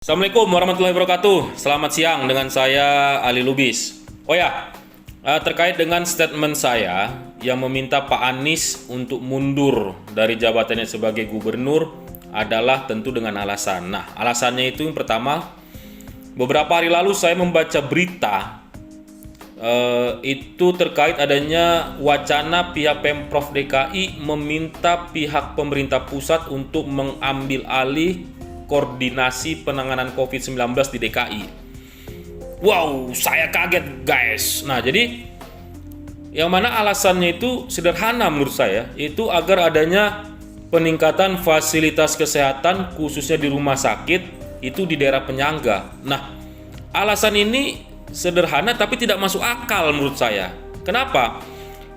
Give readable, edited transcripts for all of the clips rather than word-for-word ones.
Assalamualaikum warahmatullahi wabarakatuh. Selamat siang dengan saya Ali Lubis. Terkait dengan statement saya yang meminta Pak Anies untuk mundur dari jabatannya sebagai gubernur adalah tentu dengan alasan. Nah, alasannya itu yang pertama, beberapa hari lalu saya membaca berita itu terkait adanya wacana pihak Pemprov DKI meminta pihak pemerintah pusat untuk mengambil alih koordinasi penanganan COVID-19 di DKI. Wow, saya kaget guys. Nah, jadi yang mana alasannya itu sederhana menurut saya, itu agar adanya peningkatan fasilitas kesehatan khususnya di rumah sakit itu di daerah penyangga. Nah, alasan ini sederhana tapi tidak masuk akal menurut saya. Kenapa?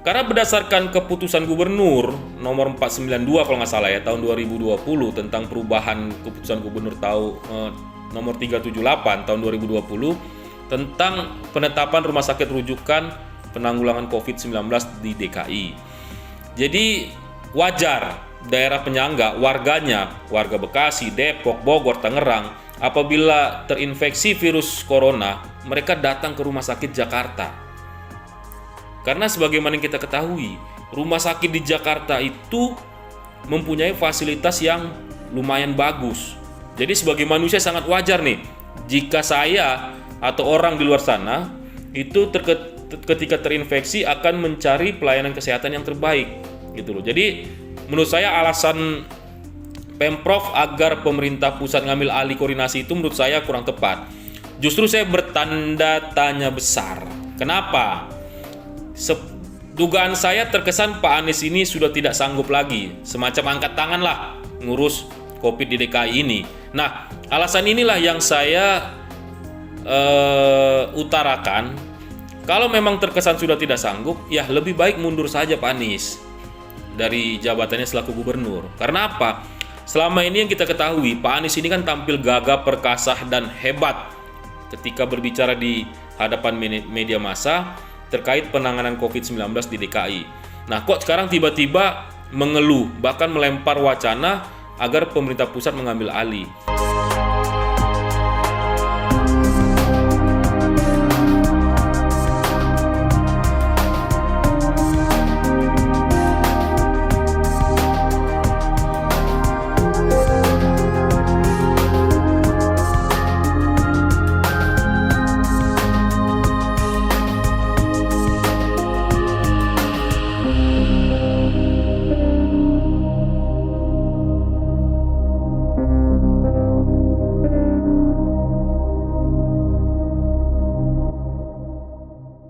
Karena berdasarkan keputusan gubernur nomor 492 kalau nggak salah ya tahun 2020 tentang perubahan keputusan gubernur nomor 378 tahun 2020 tentang penetapan rumah sakit rujukan penanggulangan COVID-19 di DKI. Jadi wajar daerah penyangga warganya, warga Bekasi, Depok, Bogor, Tangerang, apabila terinfeksi virus corona, mereka datang ke rumah sakit Jakarta. Karena sebagaimana yang kita ketahui, rumah sakit di Jakarta itu mempunyai fasilitas yang lumayan bagus. Jadi sebagai manusia sangat wajar nih, jika saya atau orang di luar sana itu ketika terinfeksi akan mencari pelayanan kesehatan yang terbaik, gitu loh. Jadi menurut saya alasan Pemprov agar pemerintah pusat ngambil alih koordinasi itu menurut saya kurang tepat. Justru saya bertanda tanya besar. Kenapa? Dugaan saya terkesan Pak Anies ini sudah tidak sanggup lagi, semacam angkat tangan lah ngurus COVID di DKI ini. Nah, alasan inilah yang saya utarakan. Kalau memang terkesan sudah tidak sanggup, ya lebih baik mundur saja Pak Anies dari jabatannya selaku gubernur. Karena apa? Selama ini yang kita ketahui, Pak Anies ini kan tampil gagah, perkasa, dan hebat ketika berbicara di hadapan media massa terkait penanganan COVID-19 di DKI. Nah, kok sekarang tiba-tiba mengeluh, bahkan melempar wacana agar pemerintah pusat mengambil alih.